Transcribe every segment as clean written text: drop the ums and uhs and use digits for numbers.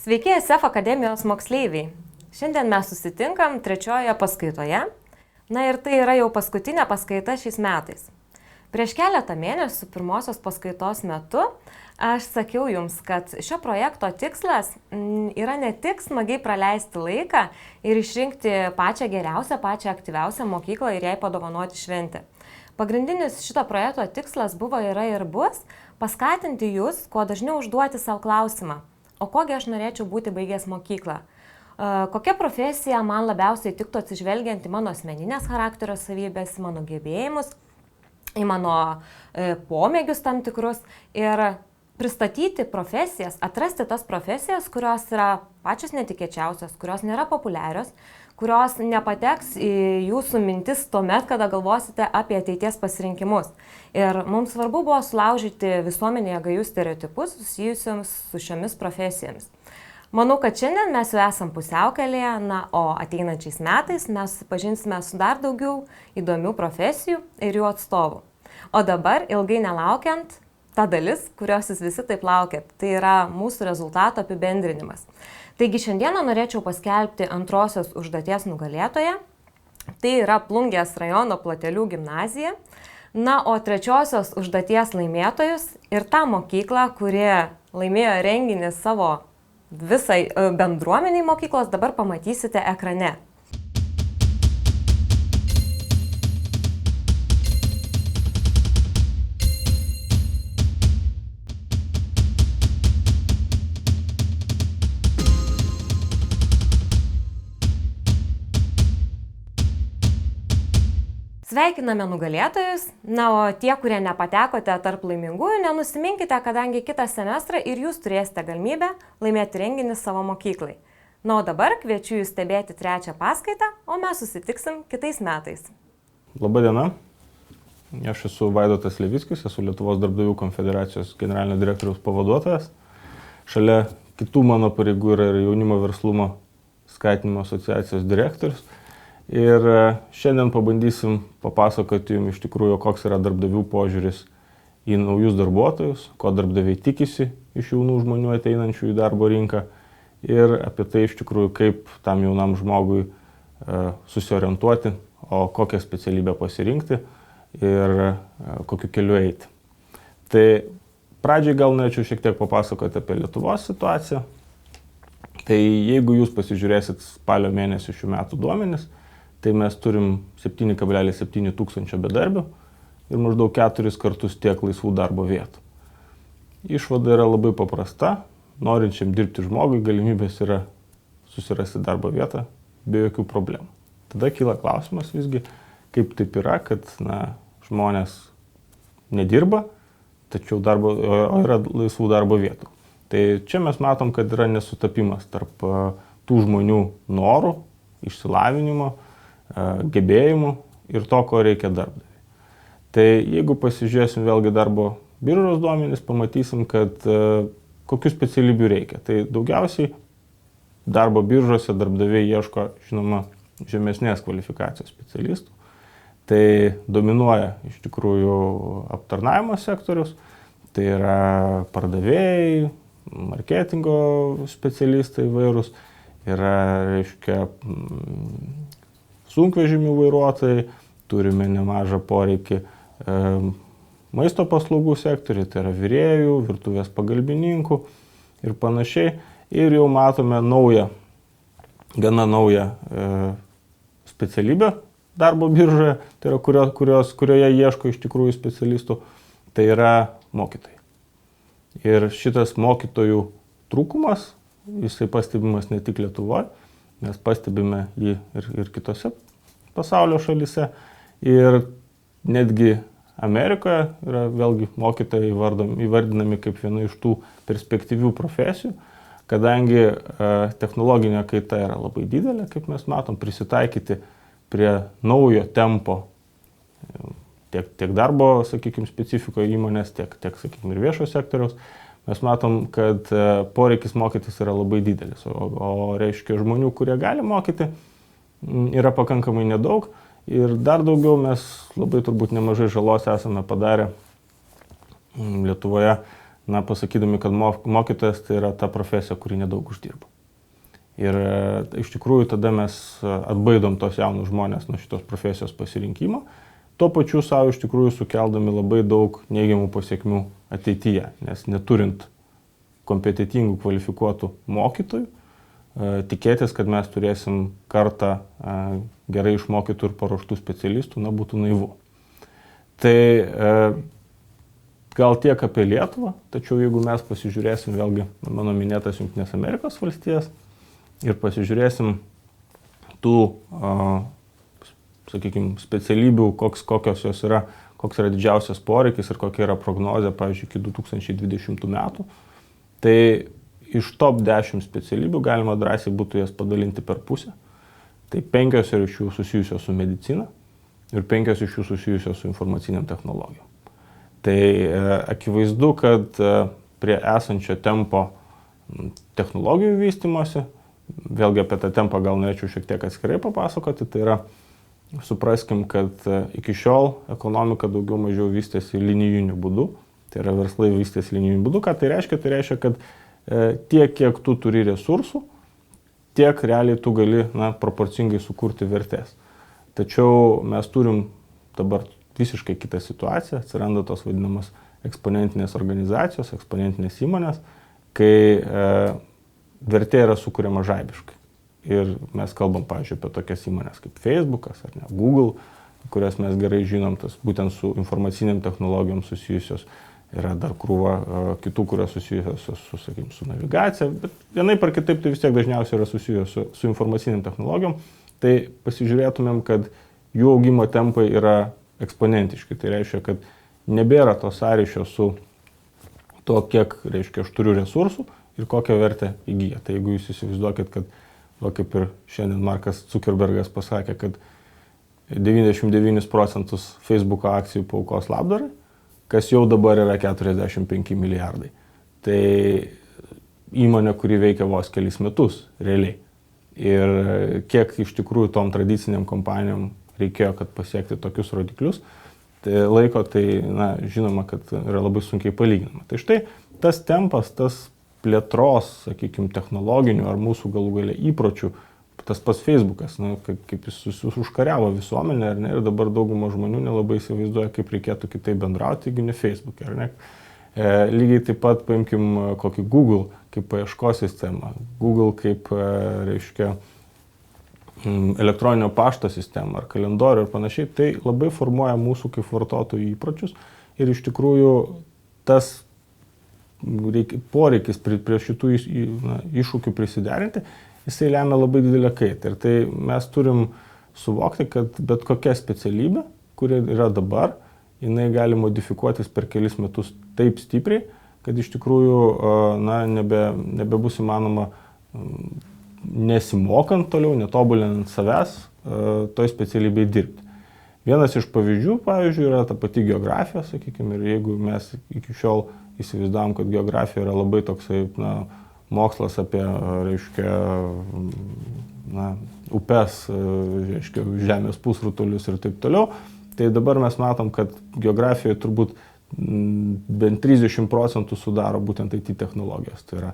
Sveiki SF akademijos moksleiviai. Šiandien mes susitinkam trečiojoje paskaitoje. Na ir tai yra jau paskutinė paskaita šiais metais. Prieš keletą mėnesių pirmosios paskaitos metu aš sakiau jums, kad šio projekto tikslas yra ne tik smagiai praleisti laiką ir išrinkti pačią geriausią, pačią aktyviausią mokyklą ir jai padovanoti šventę. Pagrindinis šito projekto tikslas buvo, yra ir bus paskatinti jūs kuo dažniau užduoti savo klausimą. O kogi aš norėčiau būti baigęs mokyklą? Kokia profesija man labiausiai tiktų atsižvelgiant į mano asmeninės charakterio savybės, į mano gebėjimus, į mano pomėgius tam tikrus ir pristatyti profesijas, atrasti tas profesijas, kurios yra pačios netikėčiausios, kurios nėra populiarios, kurios nepateks į jūsų mintis tuomet, kada galvosite apie ateities pasirinkimus. Ir mums svarbu buvo sulaužyti visuomenėje gajus stereotipus susijusiams su šiomis profesijomis. Manau, kad šiandien mes jau esam pusiaukelėje, o ateinančiais metais mes susipažinsime su dar daugiau įdomių profesijų ir jų atstovų. O dabar, ilgai nelaukiant, ta dalis, kurios jūs visi taip laukėt, tai yra mūsų rezultato apibendrinimas. Taigi šiandieną norėčiau paskelbti antrosios užduoties nugalėtoją. Tai yra Plungės rajono Platelių gimnazija. O trečiosios užduoties laimėtojus ir tą mokyklą, kuri laimėjo renginį savo visai bendruomeniai mokyklos, dabar pamatysite ekrane. Sveikiname nugalėtojus, o tie, kurie nepatekote tarp laimingųjų, nenusiminkite, kadangi kitą semestrą ir jūs turėsite galimybę laimėti renginį savo mokyklai. O dabar kviečiu jūs stebėti trečią paskaitą, o mes susitiksim kitais metais. Labadiena, aš esu Vaidotas Levickis, esu Lietuvos darbdavių konfederacijos generalinio direktoriaus pavaduotojas. Šalia kitų mano pareigų yra ir jaunimo verslumo skatinimo asociacijos direktorius. Ir šiandien pabandysim papasakoti jums iš tikrųjų, koks yra darbdavių požiūris į naujus darbuotojus, ko darbdaviai tikisi iš jaunų žmonių ateinančių į darbo rinką ir apie tai iš tikrųjų, kaip tam jaunam žmogui susiorientuoti, o kokią specialybę pasirinkti ir kokiu keliu eiti. Tai pradžiai gal norėčiau šiek tiek papasakoti apie Lietuvos situaciją. Tai jeigu jūs pasižiūrėsit spalio mėnesį šių metų duomenis, tai mes turim 7,7 tūkstančio bedarbių ir maždaug 4 kartus tiek laisvų darbo vietų. Išvada yra labai paprasta. Norinčiam dirbti žmogui galimybės yra susirasti darbo vietą be jokių problemų. Tada kyla klausimas visgi, kaip taip yra, kad žmonės nedirba, tačiau yra laisvų darbo vietų. Tai čia mes matom, kad yra nesutapimas tarp tų žmonių norų, išsilavinimo, gebėjimų ir to, ko reikia darbdaviui. Tai jeigu pasižiūrėsim vėlgi darbo biržos duomenis, pamatysim, kad kokių specialybių reikia. Tai daugiausiai darbo biržose darbdaviai ieško, žinoma, žemesnės kvalifikacijos specialistų. Tai dominuoja iš tikrųjų aptarnavimo sektorius, tai yra pardavėjai, marketingo specialistai įvairūs, yra, reiškia, sunkvežimių vairuotojai, turime nemažą poreikį maisto paslaugų sektoriui, tai yra virėjų, virtuvės pagalbininkų ir panašiai. Ir jau matome gana naują specialybę darbo biržoje, tai yra kurioje ieško iš tikrųjų specialistų, tai yra mokytojai. Ir šitas mokytojų trūkumas, jisai pastebimas ne tik Lietuvoje, mes pastebime jį ir kitose pasaulio šalyse. Ir netgi Amerikoje yra vėlgi mokytojai įvardinami kaip viena iš tų perspektyvių profesijų, kadangi technologinė kaita yra labai didelė, kaip mes matom, prisitaikyti prie naujo tempo tiek darbo, sakykime, specifikoje įmonės, tiek sakykime, ir viešo sektoriaus. Mes matom, kad poreikis mokytis yra labai didelis, o reiškia žmonių, kurie gali mokyti, yra pakankamai nedaug ir dar daugiau mes labai turbūt nemažai žalos esame padarę Lietuvoje pasakydami, kad mokytojas tai yra ta profesija, kuri nedaug uždirba. Ir iš tikrųjų tada mes atbaidom tos jaunus žmonės nuo šitos profesijos pasirinkimo, tuo pačiu savo iš tikrųjų sukeldami labai daug neigiamų pasiekmių ateityje, nes neturint kompetitingų, kvalifikuotų mokytojų, tikėtis, kad mes turėsim kartą gerai išmokytų ir paruoštų specialistų, būtų naivu. Tai gal tiek apie Lietuvą, tačiau jeigu mes pasižiūrėsim vėlgi mano minėtas Jungtinės Amerikos valstijas ir pasižiūrėsim tų, sakykime, specialybių, kokios jos yra, koks yra didžiausias poreikis ir kokia yra prognozė, pavyzdžiui, iki 2020 metų, tai iš top 10 specialybių galima drąsiai būtų jas padalinti per pusę. Tai 5 iš jų susijusios su medicina ir 5 iš jų susijusios su informaciniam technologijom. Tai akivaizdu, kad prie esančio tempo technologijų vystymosi, vėlgi apie tą tempą gal norėčiau šiek tiek atskirai papasakoti, tai yra, supraskim, kad iki šiol ekonomika daugiau mažiau vystėsi linijiniu būdu, tai yra verslai vystėsi linijiniu būdu. Ką tai reiškia? Tai reiškia, kad tiek, kiek tu turi resursų, tiek realiai tu gali proporcingai sukurti vertės. Tačiau mes turim dabar visiškai kitą situaciją, atsiranda tos vadinamas eksponentinės organizacijos, eksponentinės įmonės, kai vertė yra sukuriama žaibiškai. Ir mes kalbam, pavyzdžiui, apie tokias įmonės kaip Facebookas ar ne, Google, kurias mes gerai žinom, tas būtent su informaciniam technologijom susijusios. Yra dar krūva kitų, kurios susijusios su navigacija, bet vienaip ar kitaip tai vis tiek dažniausiai yra susijęs su informaciniam technologijom. Tai pasižiūrėtumėm, kad jų augimo tempai yra eksponentiški. Tai reiškia, kad nebėra to sąryšio su to, kiek, reiškia, aš turiu resursų ir kokią vertę įgyja. Tai jeigu jūs įsivaizduokit, kad, kaip ir šiandien Markas Zuckerbergas pasakė, kad 99% Facebooko akcijų paaukos labdarai, kas jau dabar yra 45 milijardai. Tai įmonė, kuri veikia vos kelis metus realiai. Ir kiek iš tikrųjų tom tradiciniam kompanijom reikėjo, kad pasiekti tokius rodiklius, tai laiko, tai žinoma, kad yra labai sunkiai palyginama. Tai štai tas tempas, tas plėtros, sakykime, technologinių ar mūsų galų galia įpročių, tas pats Facebookas, kaip jis užkariavo visuomenę, ar ne, ir dabar dauguma žmonių nelabai įsivaizduoja, kaip reikėtų kitaip bendrauti, jeigu ne Facebook'e, ar ne. Lygiai taip pat paimkim kokį Google kaip paieškos sistemą, Google kaip, reiškia, elektroninio pašto sistemą ar kalendorių ir panašiai, tai labai formuoja mūsų kaip vartotojų įpročius ir iš tikrųjų tas poreikis prie šitų iššūkių prisiderinti, jisai lemia labai didelę kaitą. Ir tai mes turim suvokti, kad bet kokia specialybė, kuri yra dabar, jinai gali modifikuotis per kelis metus taip stipriai, kad iš tikrųjų nebebus įmanoma nesimokant toliau, netobulinant savęs, toj specialybėje dirbti. Vienas iš pavyzdžių, pavyzdžiui, yra ta pati geografija, sakykime, ir jeigu mes iki šiol įsivaizdavom, kad geografija yra labai toksai, mokslas apie, reiškia, upes, reiškia, žemės pusrutulius ir taip toliau, tai dabar mes matom, kad geografijoje turbūt bent 30% sudaro būtent IT technologijos. Tai yra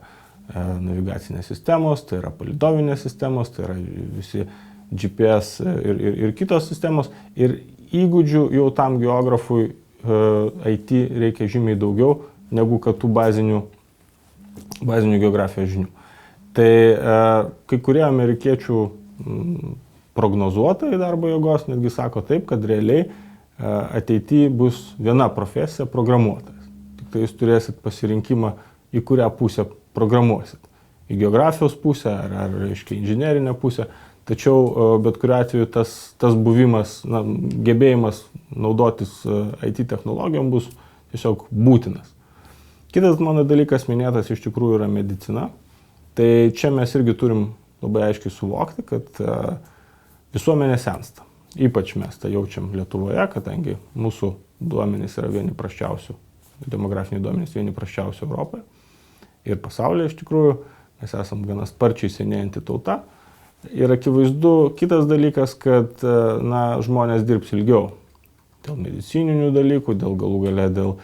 navigacinės sistemos, tai yra palydovinės sistemos, tai yra visi GPS ir kitos sistemos. Ir įgūdžių jau tam geografui IT reikia žymiai daugiau negu kad tų bazinių geografijos žinių. Tai kai kurie amerikiečių prognozuotojai darbo jėgos netgi sako taip, kad realiai ateityje bus viena profesija programuotojas. Tik tai jūs turėsit pasirinkimą, į kurią pusę programuosit. Į geografijos pusę ar reiškia, inžinerinę pusę. Tačiau bet kuriuo atveju tas buvimas, gebėjimas naudotis IT technologijom bus tiesiog būtinas. Kitas mano dalykas minėtas iš tikrųjų yra medicina. Tai čia mes irgi turim labai aiškiai suvokti, kad visuomenė sensta. Ypač mes tą jaučiam Lietuvoje, kadangi mūsų duomenys yra vieni prasčiausių, demografiniai duomenys vieni prasčiausių Europoje ir pasaulyje iš tikrųjų. Mes esam gana sparčiai senėjanti tauta. Ir akivaizdu kitas dalykas, kad žmonės dirbs ilgiau. Dėl medicininių dalykų, dėl galų gale, dėl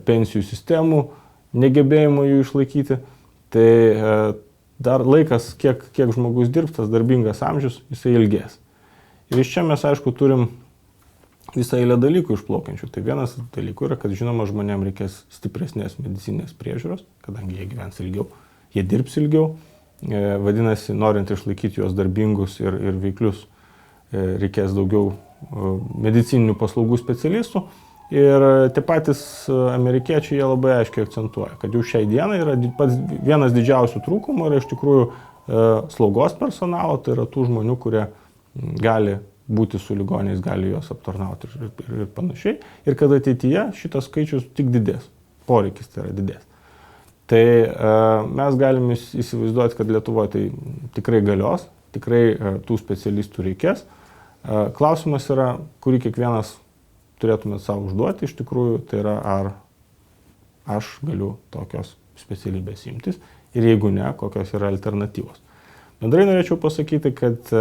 pensijų sistemų negebėjimo jų išlaikyti. Tai dar laikas, kiek žmogus dirbs, tas darbingas amžius, jisai ilgės. Ir iš čia mes, aišku, turim visą eilę dalykų išplaukiančių. Tai vienas dalykų yra, kad žinoma, žmonėms reikės stipresnės medicinės priežiūros, kadangi jie gyvens ilgiau, jie dirbs ilgiau. Vadinasi, norint išlaikyti juos darbingus ir veiklius, reikės daugiau medicininių paslaugų specialistų. Ir tie patys amerikiečiai jie labai aiškiai akcentuoja, kad jau šiai dienai yra pats vienas didžiausių trūkumų yra iš tikrųjų slaugos personalo, tai yra tų žmonių, kurie gali būti su ligoniais, gali juos aptarnauti ir panašiai. Ir kad ateityje šitas skaičius tik didės, poreikis tai yra didės. Tai mes galime įsivaizduoti, kad Lietuvoje tai tikrai galios, tikrai tų specialistų reikės. Klausimas yra, kurį kiekvienas turėtumėt savo užduoti iš tikrųjų, tai yra ar aš galiu tokios specialybės imtis ir jeigu ne, kokios yra alternatyvos. Bendrai norėčiau pasakyti, kad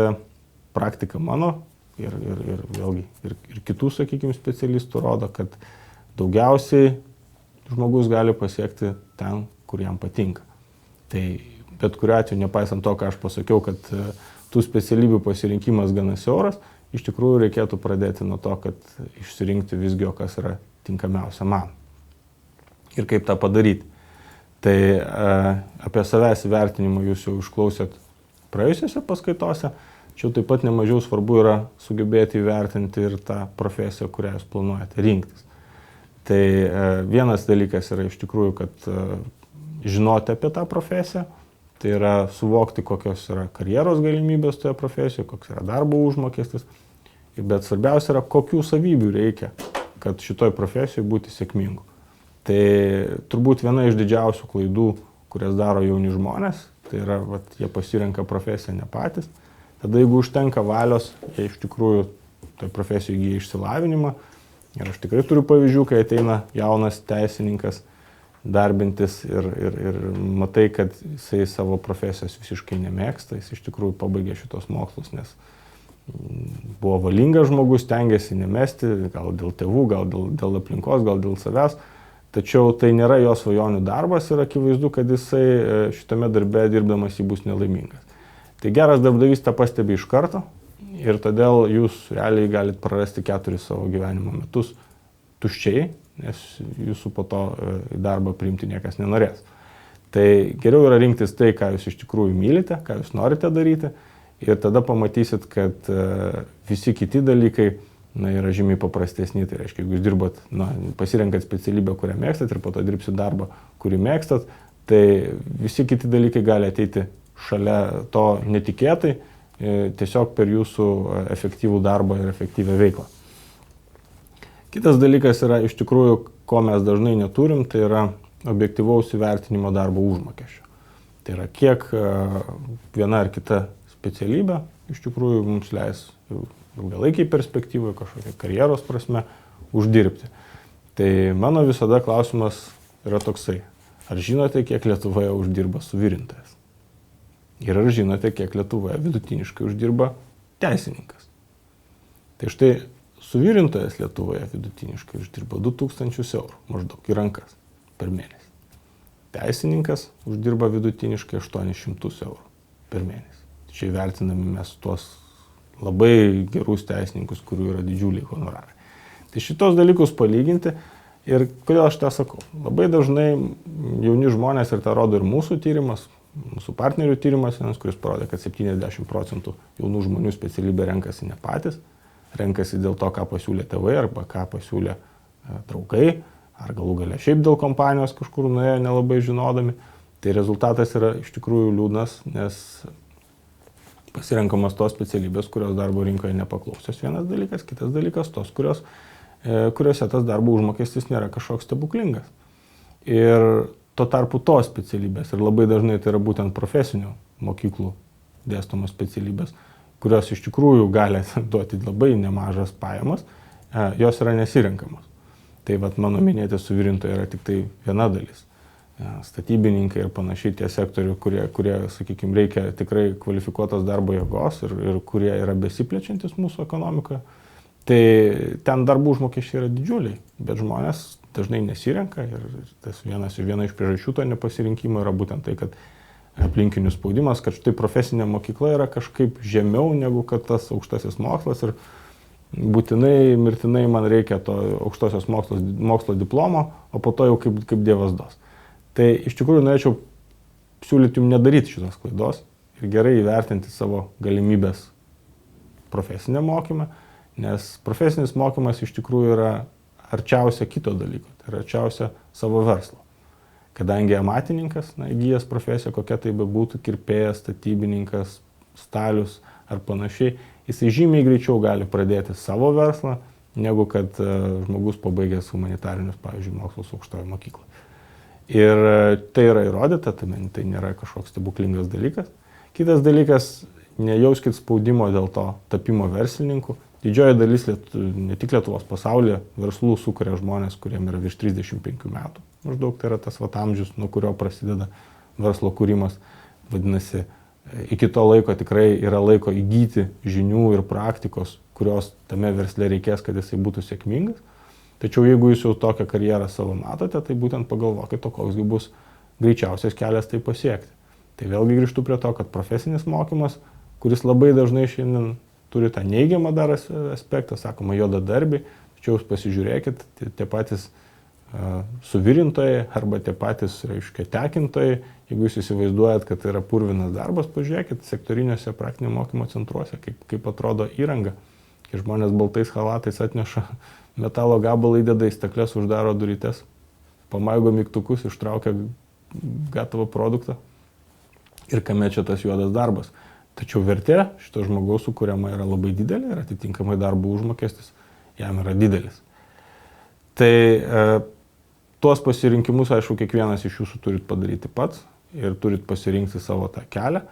praktika mano ir vėlgi ir kitų, sakykime, specialistų rodo, kad daugiausiai žmogus gali pasiekti ten, kur jam patinka. Tai bet kuriuo atveju, nepaisant to, ką aš pasakiau, kad tų specialybių pasirinkimas gana siauras, iš tikrųjų reikėtų pradėti nuo to, kad išsirinkti visgi, kas yra tinkamiausia man. Ir kaip tą padaryti. Tai apie savęs įvertinimą jūs jau išklausėt praėjusiose paskaitose, čia taip pat nemažiau svarbu yra sugebėti įvertinti ir tą profesiją, kurią jūs planuojate rinktis. Tai vienas dalykas yra iš tikrųjų, kad žinoti apie tą profesiją, tai yra suvokti, kokios yra karjeros galimybės toje profesijoje, koks yra darbo užmokestis, bet svarbiausia yra, kokių savybių reikia, kad šitoj profesijoje būti sėkmingu. Tai turbūt viena iš didžiausių klaidų, kurias daro jauni žmonės, tai yra, jie pasirenka profesiją ne patys. Tada jeigu užtenka valios, jie iš tikrųjų toje profesijoje įgyja išsilavinimą. Ir aš tikrai turiu pavyzdžių, kai ateina jaunas teisininkas darbintis ir matai, kad jisai savo profesijos visiškai nemėgsta, jis iš tikrųjų pabaigė šitos mokslus, nes buvo valingas žmogus, stengiasi nemesti, gal dėl tėvų, gal dėl aplinkos, gal dėl savęs, tačiau tai nėra jo svajonių darbas ir akivaizdu, kad jisai šitame darbe dirbdamas jį bus nelaimingas. Tai geras darbdavys tą pastebi iš karto ir todėl jūs realiai galite prarasti 4 savo gyvenimo metus tuščiai, nes jūsų po to į darbą priimti niekas nenorės. Tai geriau yra rinktis tai, ką jūs iš tikrųjų mylite, ką jūs norite daryti ir tada pamatysit, kad visi kiti dalykai yra žymiai paprastesni. Tai reiškia, jeigu jūs dirbat, pasirenkat specialybę, kurią mėgstat ir po to dirbsit darbą, kurį mėgstat, tai visi kiti dalykai gali ateiti šalia to netikėtai, tiesiog per jūsų efektyvų darbą ir efektyvę veiklą. Kitas dalykas yra iš tikrųjų, ko mes dažnai neturim, tai yra objektyvaus įvertinimo darbo užmokesčio. Tai yra kiek viena ar kita specialybė iš tikrųjų mums leis ilgalaikiai perspektyvoje, kažkokia karjeros prasme uždirbti. Tai mano visada klausimas yra toksai, ar žinote, kiek Lietuvoje uždirba suvirintojas? Ir ar žinote, kiek Lietuvoje vidutiniškai uždirba teisininkas? Tai štai suvirintojas Lietuvoje vidutiniškai uždirba 2000 eurų maždaug į rankas per mėnesį. Teisininkas uždirba vidutiniškai 800 eurų per mėnesį. Čia įvertinami mes tuos labai gerus teisininkus, kurių yra didžiuliai honorarai. Tai šitos dalykus palyginti ir kodėl aš tą sakau. Labai dažnai jauni žmonės, ir tą rodo ir mūsų tyrimas, mūsų partnerių tyrimas, kuris parodė, kad 70% jaunų žmonių specialybę renkasi ne patys, renkasi dėl to, ką pasiūlė tėvai arba ką pasiūlė draugai, ar galų galia šiaip dėl kompanijos kažkur nuėjo nelabai žinodami. Tai rezultatas yra iš tikrųjų liūdnas, nes pasirenkamas tos specialybės, kurios darbo rinkoje nepaklausios vienas dalykas, kitas dalykas tos, kuriuose tas darbo užmokestis nėra kažkoks stebuklingas. Ir tuo tarpu tos specialybės, ir labai dažnai tai yra būtent profesinių mokyklų dėstomos specialybės, kurios iš tikrųjų gali duoti labai nemažas pajamas, jos yra nesirenkamos. Tai mano minėti suvirintojai yra tik tai viena dalis. Statybininkai ir panašiai tie sektoriai, kurie sakykime, reikia tikrai kvalifikuotos darbo jėgos ir kurie yra besiplečiantis mūsų ekonomikoje. Tai ten darbo užmokesčiai yra didžiuliai, bet žmonės dažnai nesirenka ir tas viena iš priežasčių to nepasirinkimo yra būtent tai, kad aplinkinių spaudimas, kad štai profesinė mokykla yra kažkaip žemiau negu kad tas aukštasis mokslas ir būtinai, mirtinai man reikia to aukštosios mokslo diplomo, o po to jau kaip Dievas duos. Tai iš tikrųjų norėčiau siūlyti jums nedaryti šitos klaidos ir gerai įvertinti savo galimybės profesinę mokymą, nes profesinis mokymas iš tikrųjų yra arčiausia kito dalyko, tai yra arčiausia savo verslo. Kadangi amatininkas, įgyjęs profesiją, kokia tai bebūtų, kirpėjas, statybininkas, stalius ar panašiai, jisai žymiai greičiau gali pradėti savo verslą, negu kad žmogus pabaigęs humanitarinius, pavyzdžiui, mokslus aukštoje mokykloje. Ir tai yra įrodyta, tai nėra kažkoks stebuklingas dalykas. Kitas dalykas, nejauskit spaudimo dėl to tapimo verslininku. Didžioji dalis ne tik Lietuvos pasaulyje verslų sukuria žmonės, kuriem yra virš 35 metų. Maždaug tai yra tas amžius, nuo kurio prasideda verslo kūrimas. Vadinasi, iki to laiko tikrai yra laiko įgyti žinių ir praktikos, kurios tame versle reikės, kad jisai būtų sėkmingas. Tačiau jeigu jūs jau tokią karjerą savo matote, tai būtent pagalvokite, koksgi bus greičiausias kelias tai pasiekti. Tai vėlgi grįžtu prie to, kad profesinis mokymas, kuris labai dažnai šiandien turi tą neigiamą dar aspektą, sakoma, juodadarbiai, tačiau jūs pasižiūrėkit, tie patys suvirintojai arba tie patys, tekintojai, jeigu jūs įsivaizduojat, kad tai yra purvinas darbas, pažiūrėkit sektoriniuose praktinio mokymo centruose, kaip atrodo įranga. Kai žmonės baltais halatais atneša metalo gabalą, įdeda į stakles, uždaro durytes, pamaigo mygtukus, ištraukia gatavą produktą ir kame čia tas juodas darbas. Tačiau vertė šito žmogaus sukuriama yra labai didelė ir atitinkamai darbo užmokestis jam yra didelis. Tai tuos pasirinkimus, aišku, kiekvienas iš jūsų turit padaryti pats ir turit pasirinkti savo tą kelią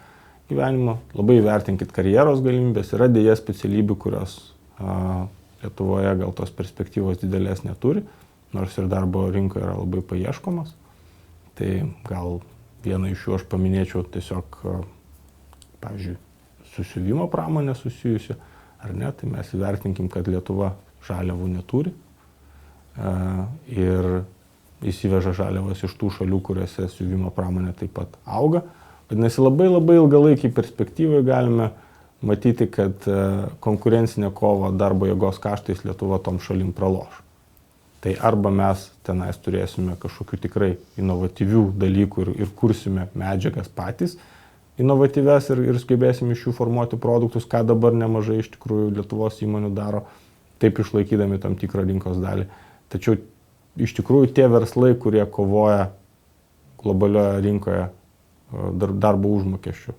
gyvenimo. Labai vertinkit karjeros galimybės. Yra dėja specialybių, kurios Lietuvoje gal tos perspektyvos didelės neturi, nors ir darbo rinkoje yra labai paieškomas. Tai gal vieną iš jų aš paminėčiau tiesiog, pavyzdžiui, susiuvimo pramonė susijusi, ar ne, tai mes įvertinkim, kad Lietuva žaliavų neturi ir įsiveža žaliavas iš tų šalių, kuriuose siuvimo pramonė taip pat auga. Vadinasi, labai ilgalaikiai perspektyvai galime matyti, kad konkurencinė kova darbo jėgos kaštais Lietuva tom šalim praloš. Tai arba mes tenais turėsime kažkokių tikrai inovatyvių dalykų ir kursime medžiagas patys, inovatyves ir sugebėsim iš jų formuoti produktus, ką dabar nemažai iš tikrųjų Lietuvos įmonių daro, taip išlaikydami tam tikrą rinkos dalį. Tačiau iš tikrųjų tie verslai, kurie kovoja globalioje rinkoje darbo užmokesčių,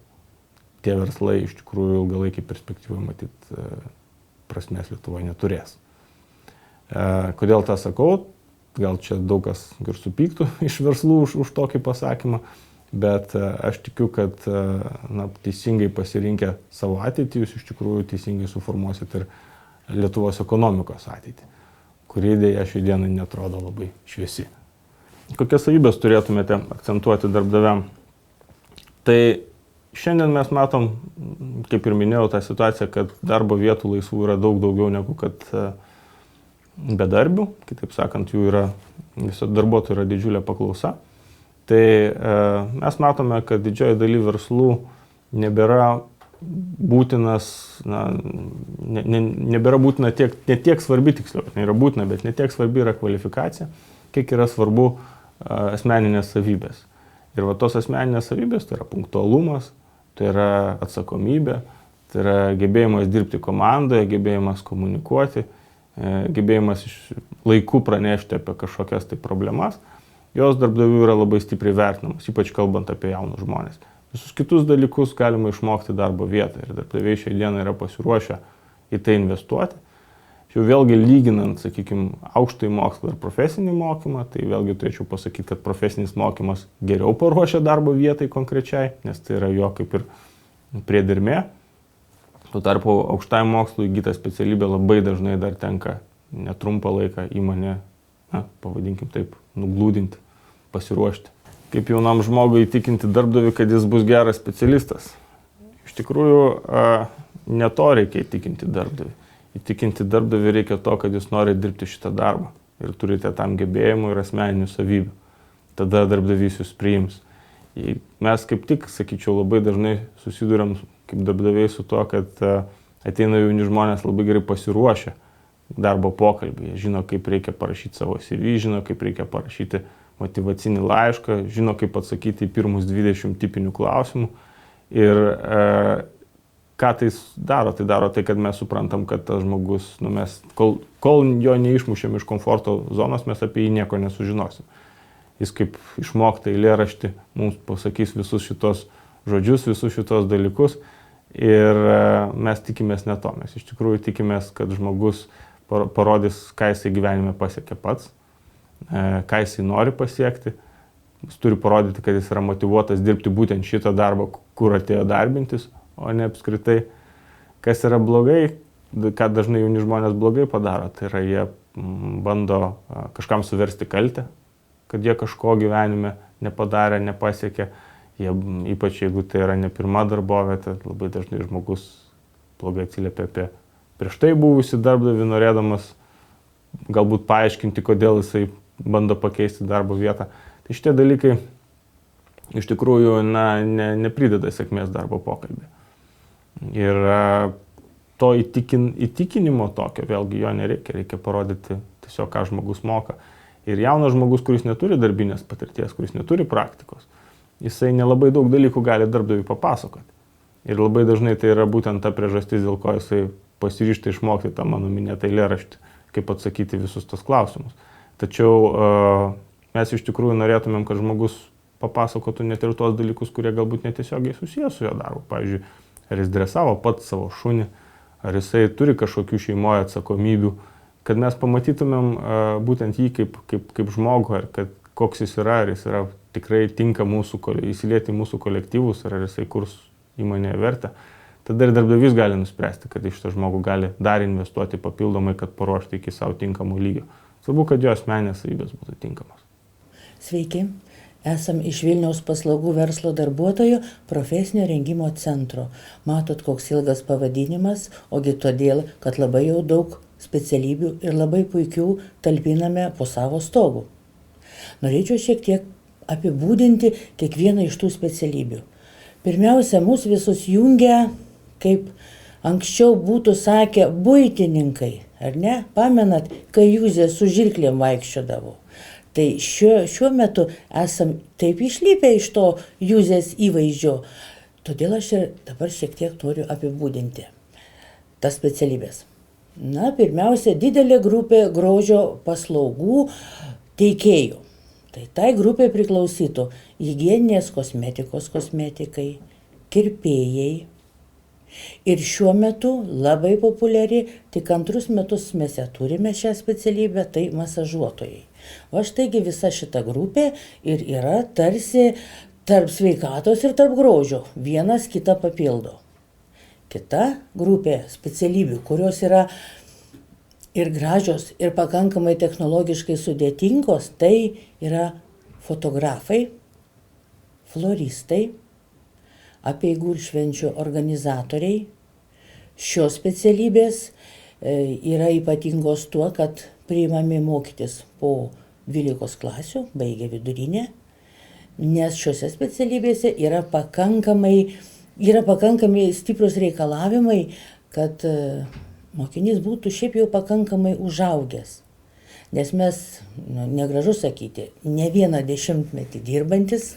tie verslai iš tikrųjų ilgalaikiai perspektyvai matyt prasmės Lietuvoje neturės. Kodėl tą sakau? Gal čia daug kas ir supyktų iš verslų už tokį pasakymą, bet aš tikiu, kad teisingai pasirinkę savo ateitį, jūs iš tikrųjų teisingai suformuosit ir Lietuvos ekonomikos ateitį, kuri dėja šiai dienai netrodo labai šviesi. Kokias savybės turėtumėte akcentuoti darbdaviam? Tai šiandien mes matom, kaip ir minėjau, tą situaciją, kad darbo vietų laisvų yra daug daugiau negu kad bedarbių, kitaip sakant, jų yra, viso darbuotojų yra didžiulė paklausa. Tai mes matome, kad didžioji daly verslų nebėra būtinas, nebėra būtina ne tiek svarbi, tiksliau, yra būtina, bet ne tiek svarbi yra kvalifikacija, kiek yra svarbu asmeninės savybės. Ir va tos asmeninės savybės, tai yra punktualumas, tai yra atsakomybė, tai yra gebėjimas dirbti komandoje, gebėjimas komunikuoti, gebėjimas laiku pranešti apie kažkokias tai problemas, jos darbdavių yra labai stipriai vertinamas, ypač kalbant apie jaunus žmonės. Visus kitus dalykus galima išmokti darbo vietą ir darbdaviai šiai dienai yra pasiruošę į tai investuoti. Jau vėlgi lyginant, sakykime, aukštąjį mokslą ir profesinį mokymą, tai vėlgi turėčiau pasakyti, kad profesinis mokymas geriau paruošia darbo vietai konkrečiai, nes tai yra jo kaip ir priedermė. Tuo tarpu aukštajam mokslui įgyta specialybė labai dažnai dar tenka netrumpą laiką įmonė, pavadinkim taip, nuglūdinti, pasiruošti. Kaip jaunam žmogui įtikinti darbdavį, kad jis bus geras specialistas? Iš tikrųjų, ne to reikia įtikinti darbdavį. Įtikinti darbdavį reikia to, kad jis nori dirbti šitą darbą. ir turite tam gebėjimų ir asmeninių savybių. Tada darbdavys jūs priims. Mes kaip tik, sakyčiau, labai dažnai susiduriam kaip darbdaviai su to, kad ateina jauni žmonės labai gerai pasiruošę darbo pokalbį. Jie žino, kaip reikia parašyti savo CV, žino, kaip reikia parašyti motyvacinį laišką, žino, kaip atsakyti į pirmus 20 tipinių klausimų. Ir ką tai daro? Tai daro tai, kad mes suprantam, kad tas žmogus, kol jo neišmušėm iš komforto zonos, mes apie jį nieko nesužinosim. Jis kaip išmokta eilėraštį mums pasakys visus šitos žodžius, visus šitos dalykus ir mes tikimės ne to. Mes iš tikrųjų tikimės, kad žmogus parodys, ką jisai gyvenime pasiekė pats, ką jisai nori pasiekti. Jis turi parodyti, kad jis yra motyvuotas dirbti būtent šitą darbą, kur atėjo darbintis, o ne apskritai, kas yra blogai, ką dažnai jauni žmonės blogai padaro. Tai yra, jie bando kažkam suversti kaltę, kad jie kažko gyvenime nepadarė, nepasiekė. Ypač jeigu tai yra ne pirma darbovietė, labai dažnai žmogus blogai atsiliepia apie prieš tai buvusi darbdavį, norėdamas galbūt paaiškinti, kodėl jisai bando pakeisti darbo vietą. Tai šitie dalykai iš tikrųjų neprideda sėkmės darbo pokalbį. Ir to įtikinimo tokio, vėlgi jo nereikia, reikia parodyti tiesiog, ką žmogus moka. Ir jaunas žmogus, kuris neturi darbinės patirties, kuris neturi praktikos, jisai nelabai daug dalykų gali darbdaviui papasakoti. Ir labai dažnai tai yra būtent ta priežastis, dėl ko jisai pasiryžta išmokti tą mano minėtą eilėraštį, kaip atsakyti visus tos klausimus. Tačiau mes iš tikrųjų norėtumėm, kad žmogus papasakotų net ir tos dalykus, kurie galbūt netiesiogiai susijęs su jo darbu. Pavyzdžiui, ar jis dresavo pats savo šunį, ar jisai turi kažkokių šeimoje atsakomybių, kad mes pamatytumėm būtent jį kaip žmogų, ar kad koks jis yra, ar jis yra tikrai tinka įsilieti į mūsų kolektyvus, ar jisai kurs įmonėje vertę. Tada ir darbdavys gali nuspręsti, kad iš tą žmogų gali dar investuoti papildomai, kad paruošti iki savo tinkamų lygio. Svarbu, kad jo asmeninės savybės būtų tinkamos. Sveiki. Esam iš Vilniaus paslaugų verslo darbuotojų profesinio rengimo centro. Matot, koks ilgas pavadinimas, ogi todėl, kad labai jau daug specialybių ir labai puikių talpiname po savo stogu. Norėčiau šiek tiek apibūdinti kiekvieną iš tų specialybių. Pirmiausia, mus visus jungia, kaip anksčiau būtų sakę, buitininkai, ar ne? Pamenat, kai Juzė su žirklėm vaikščiodavo. Tai šiuo metu esam taip išlypę iš to Juzės įvaizdžio. Todėl aš ir dabar šiek tiek noriu apibūdinti tas specialybės. Pirmiausia, didelė grupė grožio paslaugų teikėjų. Tai grupė priklausytų higieninės kosmetikos kosmetikai, kirpėjai. Ir šiuo metu labai populiari, tik 2 metus mes ją turime šią specialybę, tai masažuotojai. O štaigi visa šita grupė ir yra tarsi tarp sveikatos ir tarp grožio. Vienas kitą papildo. Kita grupė specialybių, kurios yra ir gražios, ir pakankamai technologiškai sudėtingos, tai yra fotografai, floristai, apeigų ir švenčių organizatoriai. Šios specialybės yra ypatingos tuo, kad priimami mokytis po 12 klasių, baigia vidurinę, nes šiuose specialybėse yra pakankamai stiprus reikalavimai, kad mokinys būtų šiaip jau pakankamai užaugęs. Nes mes, negražu sakyti, ne vieną dešimtmetį dirbantis,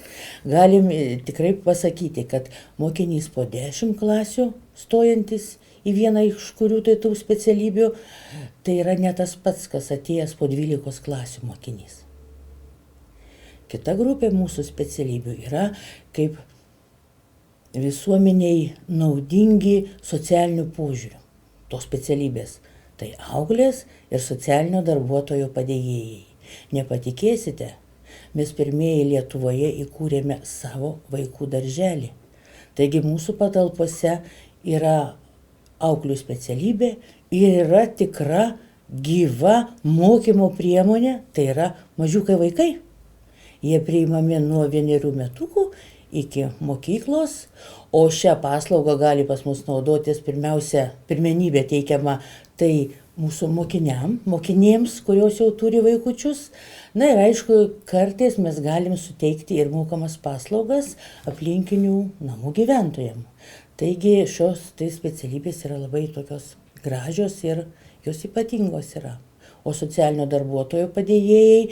galim tikrai pasakyti, kad mokinys po 10 klasių stojantis į vieną iš kurių tai tų specialybių, tai yra ne tas pats, kas atėjęs po 12 klasių mokinys. Kita grupė mūsų specialybių yra kaip visuomeniai naudingi socialinių požiūrių. Tos specialybės. Tai auklės ir socialinio darbuotojo padėjėjai. Nepatikėsite, mes pirmieji Lietuvoje įkūrėme savo vaikų darželį. Taigi mūsų patalpose yra auklių specialybė ir yra tikra gyva mokymo priemonė, tai yra mažiukai vaikai. Jie priimami nuo 1 metukų iki mokyklos, o šią paslaugą gali pas mus naudotis pirmenybė teikiama tai mūsų mokinėms, kurios jau turi vaikučius. Na ir aišku, kartais mes galim suteikti ir mokamas paslaugas aplinkinių namų gyventojams. Taigi šios tai specialybės yra labai tokios gražios ir jos ypatingos yra. O socialinio darbuotojo padėjėjai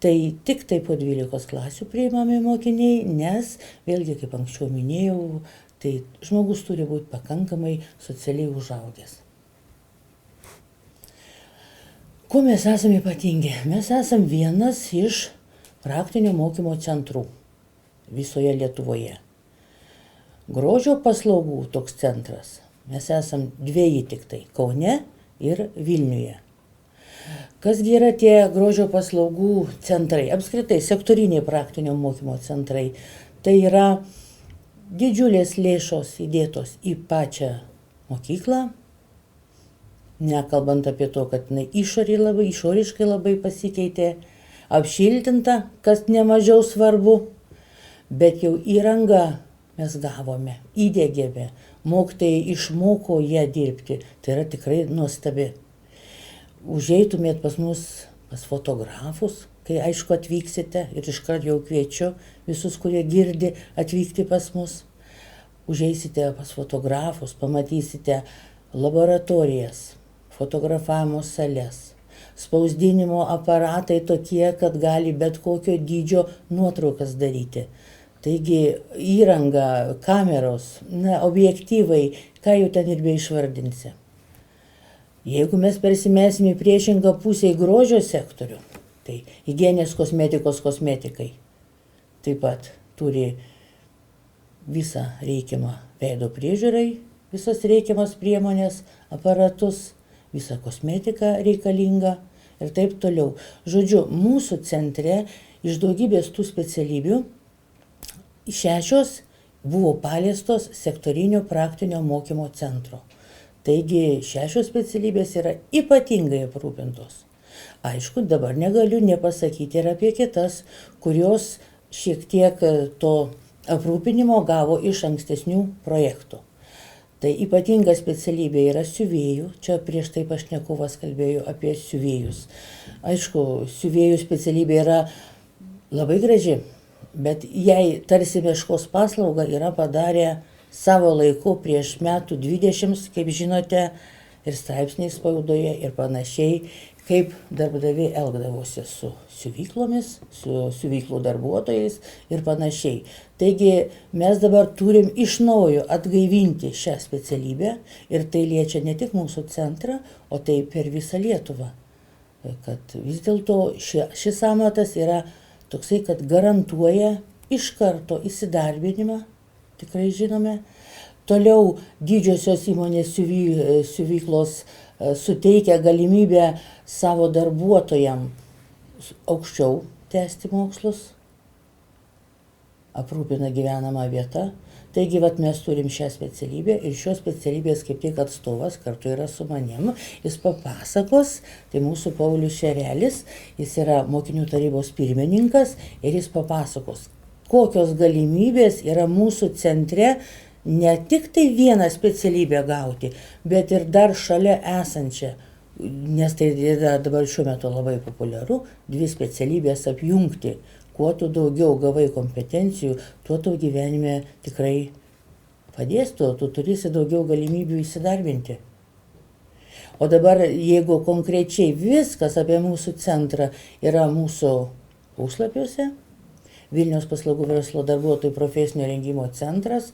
tai tik tai po 12 klasių priimami mokiniai, nes vėlgi, kaip anksčiau minėjau, tai žmogus turi būti pakankamai socialiai užaugęs. Kuo mes esame ypatingi? Mes esame vienas iš praktinio mokymo centrų visoje Lietuvoje. Grožio paslaugų toks centras. Mes esame 2 tik tai – Kaune ir Vilniuje. Kasgi yra tie grožio paslaugų centrai? Apskritai, sektoriniai praktinio mokymo centrai. Tai yra didžiulės lėšos įdėtos į pačią mokyklą, nekalbant apie to, kad išoriškai labai pasikeitė, apšiltinta, kas nemažiau svarbu, bet jau įrangą mes gavome, įdiegėme, mokytojai išmoko ją dirbti, tai yra tikrai nuostabi. Užeitumėt pas mus, pas fotografus, kai aišku atvyksite ir iškart jau kviečiu visus, kurie girdi, atvykti pas mus. Užeisite pas fotografus, pamatysite laboratorijas, fotografavimo sales, spausdinimo aparatai tokie, kad gali bet kokio dydžio nuotraukas daryti. Taigi įranga, kameros, objektyvai, ką jau ten ir beišvardinsi. Jeigu mes persimesime į priešingą pusę į grožio sektorių, tai higieninės kosmetikos kosmetikai taip pat turi visą reikiamą veido priežiūrai, visas reikiamas priemonės, aparatus, visą kosmetiką reikalingą ir taip toliau. Žodžiu, mūsų centre iš daugybės tų specialybių 6 buvo paliestos sektorinio praktinio mokymo centro. Taigi 6 specialybės yra ypatingai aprūpintos. Aišku, dabar negaliu nepasakyti ir apie kitas, kurios šiek tiek to aprūpinimo gavo iš ankstesnių projektų. Tai ypatinga specialybė yra siuvėjų, čia prieš tai pašnekovas kalbėjo apie siuvėjus. Aišku, siuvėjų specialybė yra labai graži, bet jai tarsi meškos paslaugą yra padarę savo laiku prieš metų 20, kaip žinote, ir straipsniai spaudoje ir panašiai, kaip darbdaviai elgdavosi su siuvyklomis, su siuvyklų darbuotojais ir panašiai. Taigi mes dabar turim iš naujo atgaivinti šią specialybę ir tai liečia ne tik mūsų centrą, o tai per visą Lietuvą. Kad vis dėlto šis amatas yra toksai, kad garantuoja iš karto įsidarbinimą, tikrai žinome. Toliau didžiosios įmonės siuvyklos suteikia galimybę savo darbuotojams aukščiau tęsti mokslus, aprūpina gyvenamą vietą. Taigi mes turim šią specialybę ir šios specialybės kaip tik atstovas kartu yra su manim. Jis papasakos, tai mūsų Paulius Šerelis, jis yra mokinių tarybos pirmininkas ir jis papasakos, kokios galimybės yra mūsų centre ne tik tai vieną specialybę gauti, bet ir dar šalia esančią, nes tai yra dabar šiuo metu labai populiaru, 2 specialybės apjungti. Kuo tu daugiau gavai kompetencijų, tuo tau gyvenime tikrai padės, tu turėsi daugiau galimybių įsidarbinti. O dabar, jeigu konkrečiai viskas apie mūsų centrą yra mūsų puslapiuose, Vilniaus paslaugų verslo darbuotojų profesinio rengimo centras,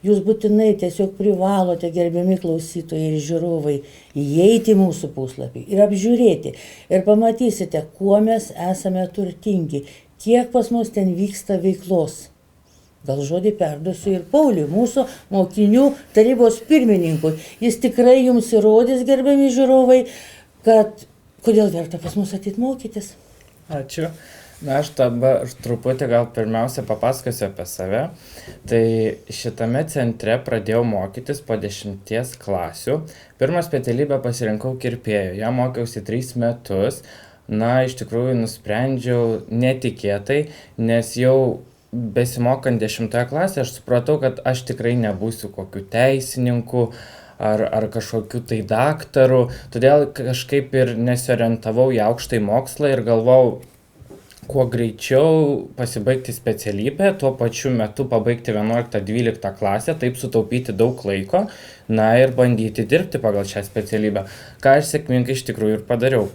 jūs būtinai tiesiog privalote, gerbiami klausytojai ir žiūrovai, įeiti į mūsų puslapį ir apžiūrėti. Ir pamatysite, kuo mes esame turtingi, kiek pas mus ten vyksta veiklos. Gal žodį perduosiu ir Pauliui, mūsų mokinių tarybos pirmininkui. Jis tikrai jums įrodys, gerbiami žiūrovai, kad kodėl verta pas mus ateit mokytis. Ačiū. Na, aš dabar truputį gal pirmiausia papasakosiu apie save. Tai šitame centre pradėjau mokytis po 10 klasių. Pirmą specialybę pasirinkau kirpėjo, ją mokiausi 3 metus. Na, iš tikrųjų nusprendžiau netikėtai, nes jau besimokant 10 klasėje aš supratau, kad aš tikrai nebūsiu kokiu teisininku ar kažkokiu tai daktaru, todėl kažkaip ir nesiorientavau į aukštąjį mokslą ir galvojau, kuo greičiau pasibaigti specialybę, tuo pačiu metu pabaigti 11-12 klasę, taip sutaupyti daug laiko, na ir bandyti dirbti pagal šią specialybę, ką aš sėkmingai iš tikrųjų ir padariau.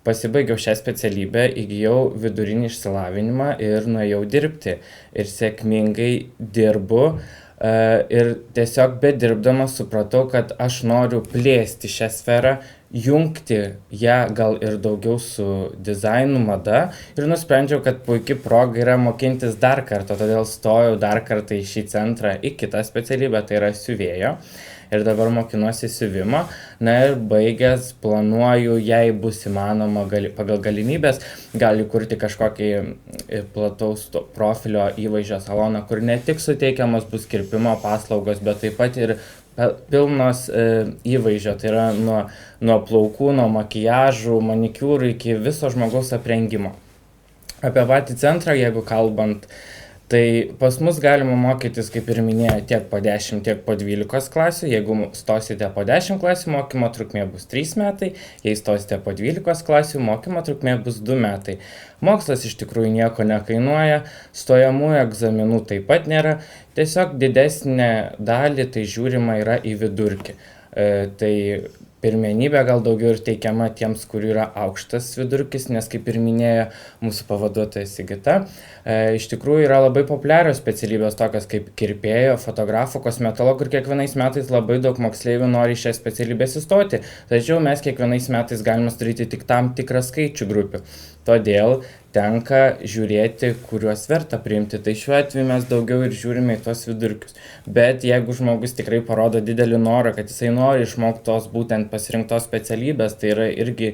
Pasibaigiau šią specialybę, įgijau vidurinį išsilavinimą ir nuėjau dirbti. Ir sėkmingai dirbu ir tiesiog bedirbdamas supratau, kad aš noriu plėsti šią sferą, jungti ją gal ir daugiau su dizainu, mada ir nusprendžiau, kad puikia proga yra mokintis dar kartą, todėl stojau dar kartą į šį centrą į kitą specialybę, tai yra siuvėjo. Ir dabar mokinuosi siuvimo, na ir baigęs planuoju, jei bus įmanoma pagal galimybės, gali kurti kažkokį plataus profilio įvaizdžio saloną, kur ne tik suteikiamas bus kirpimo paslaugos, bet taip pat ir pilnos įvaizdžio, tai yra nuo plaukų, nuo makiažų, manikiūrų iki viso žmogaus aprengimo. Apie patį centrą, jeigu kalbant, tai pas mus galima mokytis, kaip ir minėjau, tiek po 10, tiek po 12 klasių. Jeigu stosite po 10 klasių, mokymo trukmė bus 3 metai, jei stosite po 12 klasių, mokymo trukmė bus 2 metai. Mokslas iš tikrųjų nieko nekainuoja, stojamųjų egzaminų taip pat nėra, tiesiog didesnė dalį tai žiūrima yra į vidurkį. Tai pirmenybė gal daugiau ir teikiama tiems, kurių yra aukštas vidurkis, nes kaip ir minėjo mūsų pavaduotoja Sigita, iš tikrųjų yra labai populiarios specialybės tokios kaip kirpėjo, fotografo, kosmetologo ir kiekvienais metais labai daug moksleivių nori šią specialybę įstoti, tačiau mes kiekvienais metais galime sudaryti tik tam tikrą skaičių grupių. Todėl tenka žiūrėti, kuriuos verta priimti. Tai šiuo atveju mes daugiau ir žiūrime į tos vidurkius. Bet jeigu žmogus tikrai parodo didelį norą, kad jisai nori išmokti tos būtent pasirinktos specialybės, tai yra irgi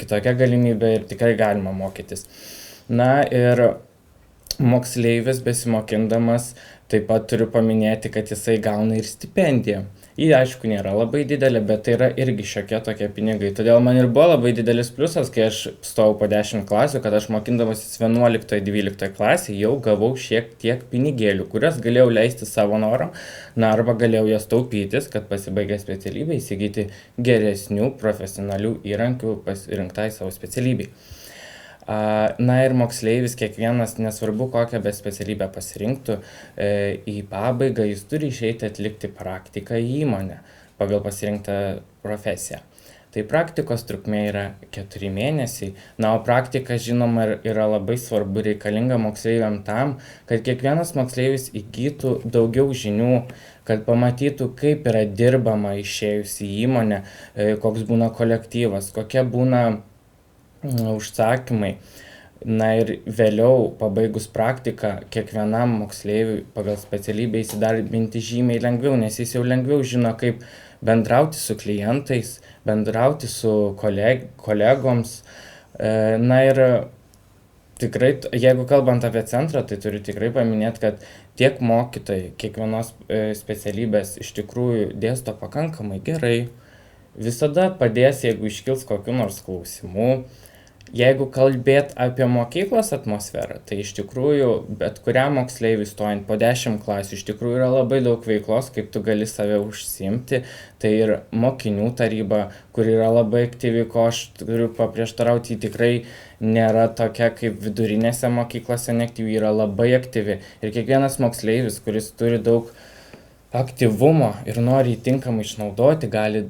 kitokia galimybė ir tikrai galima mokytis. Na ir moksleivis besimokindamas taip pat turiu paminėti, kad jisai gauna ir stipendiją. Ji aišku nėra labai didelė, bet tai yra irgi šiokie tokie pinigai. Todėl man ir buvo labai didelis pliusas, kai aš stojau po 10 klasių, kad aš mokindamasis 11-12 klasį jau gavau šiek tiek pinigėlių, kurias galėjau leisti savo noram, na arba galėjau jas taupytis, kad pasibaigę specialybę įsigyti geresnių profesionalių įrankių pasirinktai savo specialybei. Na ir moksleivis kiekvienas, nesvarbu kokią be specialybę pasirinktų, į pabaigą jis turi išeiti atlikti praktiką į įmonę pagal pasirinktą profesiją. Tai praktikos trukmė yra 4 mėnesiai, na o praktika žinoma yra labai svarbu reikalinga moksleiviam tam, kad kiekvienas moksleivis įgytų daugiau žinių, kad pamatytų, kaip yra dirbama išėjus į įmonę, koks būna kolektyvas, kokia būna užsakymai. Na ir vėliau, pabaigus praktiką, kiekvienam moksleiviui pagal specialybę įsidarbinti žymiai lengviau, nes jis jau lengviau žino, kaip bendrauti su klientais, bendrauti su kolegoms. Na ir tikrai, jeigu kalbant apie centrą, tai turiu tikrai paminėti, kad tiek mokytojai kiekvienos specialybės iš tikrųjų dėsto pakankamai gerai. Visada padės, jeigu iškils kokių nors klausimų. Jeigu kalbėt apie mokyklos atmosferą, tai iš tikrųjų bet kuriam moksleiviui stojant po 10 klasių iš tikrųjų yra labai daug veiklos, kaip tu gali save užsiimti. Tai ir mokinių taryba, kur yra labai aktyvi, ko aš turiu paprieštarauti, tikrai nėra tokia kaip vidurinėse mokyklose neaktyvi, yra labai aktyvi. Ir kiekvienas moksleivis, kuris turi daug aktyvumo ir nori tinkamai išnaudoti, gali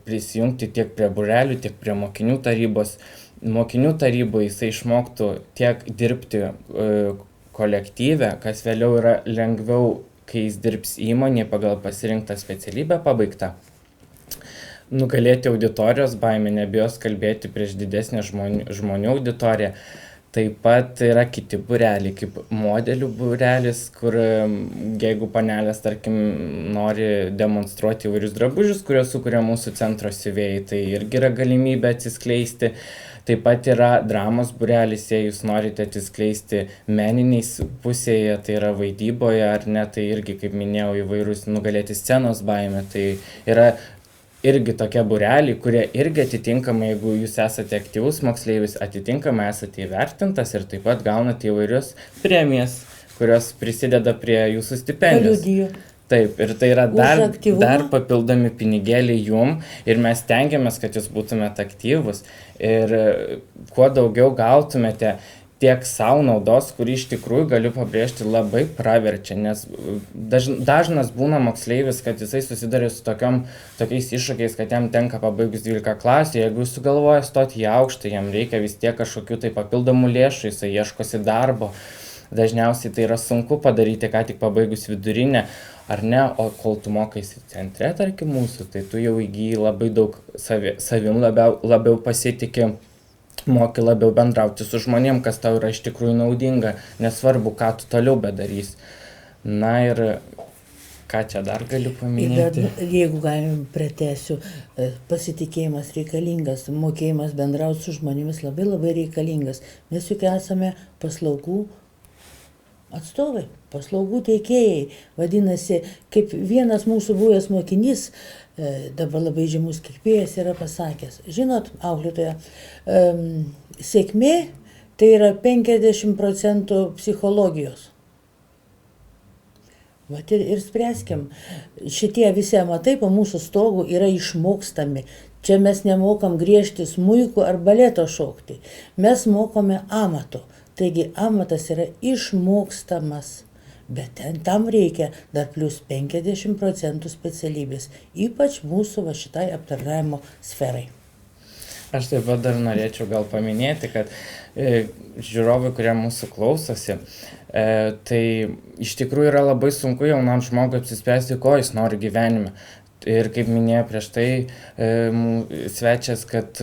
prisijungti tiek prie būrelių, tiek prie mokinių tarybos. Mokinių taryboje jisai išmoktų tiek dirbti kolektyve, kas vėliau yra lengviau, kai jis dirbs įmonėje pagal pasirinktą specialybę pabaigtą. Nugalėti auditorijos baimę, nebijos kalbėti prieš didesnę žmonių auditoriją. Taip pat yra kiti būreliai, kaip modelių būrelis, kur jeigu panelės, tarkim, nori demonstruoti įvairius drabužius, kuriuos sukuria mūsų centro siuvėjai, tai irgi yra galimybė atsiskleisti. Taip pat yra dramos būrelis, jei jūs norite atsiskleisti meniniais pusėje, tai yra vaidyboje, ar ne, tai irgi, kaip minėjau, įvairūs nugalėti scenos baimę, tai yra irgi tokie būreliai, kurie irgi atitinkamai, jeigu jūs esate aktyvus moksleivis, atitinkamai esate įvertintas ir taip pat gaunate įvairius premijas, kurios prisideda prie jūsų stipendijos. Paliudijo. Taip, ir tai yra aktyvumą. dar papildomi pinigėliai jum ir mes tengiamės, kad jūs būtumėte aktyvus ir kuo daugiau gautumėte tiek savo naudos, kurį iš tikrųjų galiu pabrėžti labai praverčia, nes dažnas būna moksleivis, kad jisai susiduria su tokiais iššūkiais, kad jam tenka pabaigus 12 klasių, jeigu jis sugalvoja stoti į aukštą, jam reikia vis tiek kažkokių tai papildomų lėšų, jisai ieškosi darbo. Dažniausiai tai yra sunku padaryti, ką tik pabaigus vidurinę, ar ne, o kol tu mokaisi centre, tarkim mūsų, tai tu jau įgyji labai daug savim labiau pasitiki, moki labiau bendrauti su žmonėm, kas tau yra iš tikrųjų naudinga, nesvarbu, ką tu toliau bedarys. Na ir ką čia dar galiu paminėti? Jeigu galim pratęsiu, pasitikėjimas reikalingas, mokėjimas bendrauti su žmonėmis labai reikalingas. Mes juk esame paslaugų atstovai, paslaugų teikėjai. Vadinasi, kaip vienas mūsų buvęs mokinys, dabar labai žymus kirpėjas, yra pasakęs, žinot, auklėtoja, sėkmė tai yra 50% psichologijos. Vat ir spręskim, šitie visi amatai po mūsų stogų yra išmokstami. Čia mes nemokam griežti smuiku ar baleto šokti, mes mokome amato. Taigi amatas yra išmokstamas, bet tam reikia dar plus 50% specialybės, ypač mūsų šitai aptarnavimo sferai. Aš taip pat dar norėčiau gal paminėti, kad žiūrovai, kurie mūsų klausosi, tai iš tikrųjų yra labai sunku jaunam žmogui apsispręsti, ko jis nori gyvenime. Ir kaip minėjo prieš tai svečias, kad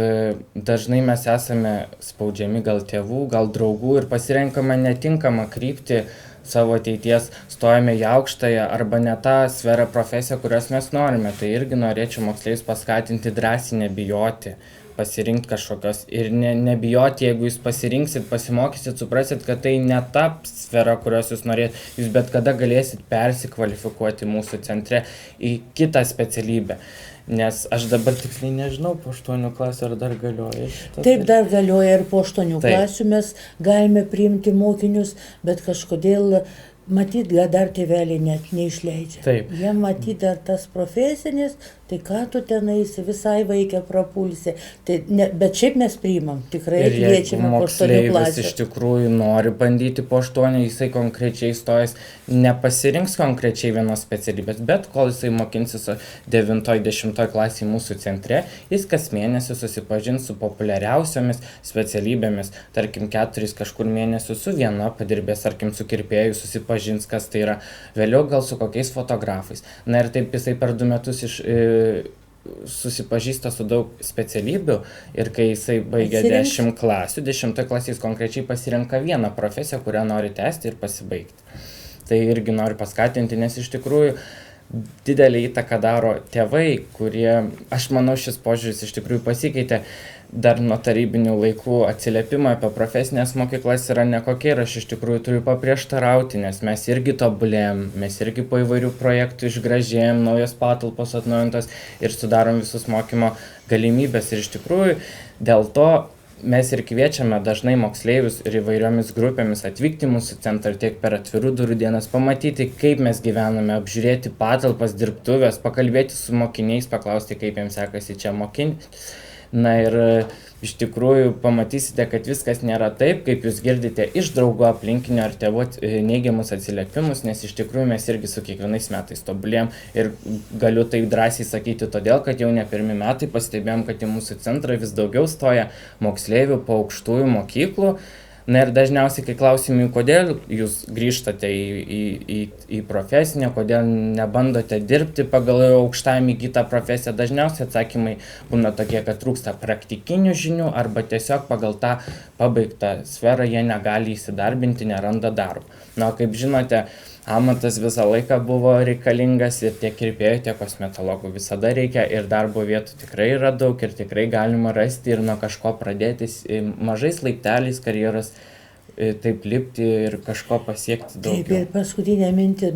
dažnai mes esame spaudžiami gal tėvų, gal draugų ir pasirenkame netinkamą kryptį savo ateities, stojame į aukštąją arba ne tą sferą profesiją, kurios mes norime. Tai irgi norėčiau moksleivius paskatinti drąsiai nebijoti, pasirinkti kažkokios ir nebijoti, jeigu jūs pasirinksit, pasimokysit, suprasit, kad tai ne ta sfera, kurios jūs norėt, jūs bet kada galėsit persikvalifikuoti mūsų centre į kitą specialybę. Nes aš dabar tiksliai nežinau, po 8 klasių ar dar galioja. Taip, dar galioja ir po 8 klasių mes galime priimti mokinius, bet kažkodėl matyt, dar tėveliai net neišleidžia. Taip. Jie matyt dar tas profesinis, tai ką tu tenaisi, visai vaikę prapulsi. Tai bet šiaip mes priimam, tikrai kviečiame po 8 klasių. Ir jeigu moksleivis iš tikrųjų nori bandyti po 8, jisai konkrečiai stojęs, nepasirinks konkrečiai vienos specialybės, bet kol jisai mokinsis 9-10 klasėje mūsų centre, jis kas mėnesį susipažins su populiariausiomis specialybėmis, tarkim 4 kažkur mėnesių su viena padirbės, tarkim su kirpėju susipažins, kas tai yra, vėliau gal su kokiais fotografais. Na ir taip jisai per 2 metus susipažįsta su daug specialybių ir kai jisai baigia 10 klasių, 10 klasės konkrečiai pasirenka vieną profesiją, kurią nori tęsti ir pasibaigti. Tai irgi noriu paskatinti, nes iš tikrųjų didelį įtaką daro tėvai, kurie, aš manau, šis požiūris iš tikrųjų pasikeitė. Dar nuo tarybinių laikų atsiliepimai apie profesinės mokyklas yra nekokie ir aš iš tikrųjų turiu paprieštarauti, nes mes irgi tobulėjom, mes irgi po įvairių projektų išgražėjom, naujos patalpos atnaujintos ir sudarom visus mokymo galimybės ir iš tikrųjų dėl to mes ir kviečiame dažnai moksleivius ir įvairiomis grupėmis atvykti mūsų centrą tiek per atvirų durų dienas, pamatyti, kaip mes gyvename, apžiūrėti patalpas, dirbtuvės, pakalbėti su mokiniais, paklausti, kaip jiems sekasi čia mokintis. Na ir iš tikrųjų pamatysite, kad viskas nėra taip, kaip jūs girdite iš draugų aplinkinių ar tėvų neigiamus atsiliepimus, nes iš tikrųjų mes irgi su kiekvienais metais tobulėjom ir galiu tai drąsiai sakyti todėl, kad jau ne pirmi metai pastebėjom, kad į mūsų centrą vis daugiau stoja moksleivių po aukštųjų mokyklų. Na ir dažniausiai, kai klausimai, kodėl jūs grįžtate į profesinę, kodėl nebandote dirbti pagal aukštajam įgytą profesiją, dažniausiai atsakymai būna tokie, kad trūksta praktikinių žinių arba tiesiog pagal tą pabaigtą sferą jie negali įsidarbinti, neranda darbo. Na, kaip žinote, amatas visą laiką buvo reikalingas ir tiek kirpėjų, tiek kosmetologų visada reikia ir darbo vietų tikrai yra daug ir tikrai galima rasti ir nuo kažko pradėti mažais laipteliais karjeros taip lipti ir kažko pasiekti daugiau. Taip, ir paskutinė mintis,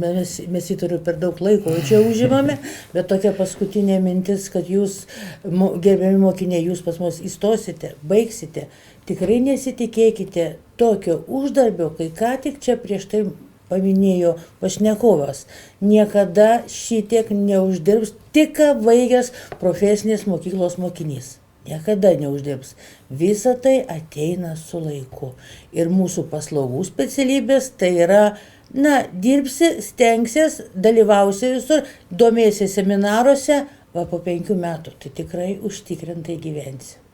mes įturiu per daug laiko, čia užimame, bet tokia paskutinė mintis, kad jūs, gerbiami mokiniai, jūs pas mus įstosite, baigsite, tikrai nesitikėkite tokio uždarbio, kai ką tik čia prieš tai paminėjo pašnekovas, niekada šitiek neuždirbs tik baigęs profesinės mokyklos mokinys. Niekada neuždirbs. Visa tai ateina su laiku. Ir mūsų paslaugų specialybės tai yra, dirbsi, stengsies, dalyvausi visur, domėsi seminaruose, va po 5 metų, tai tikrai užtikrintai gyvensi.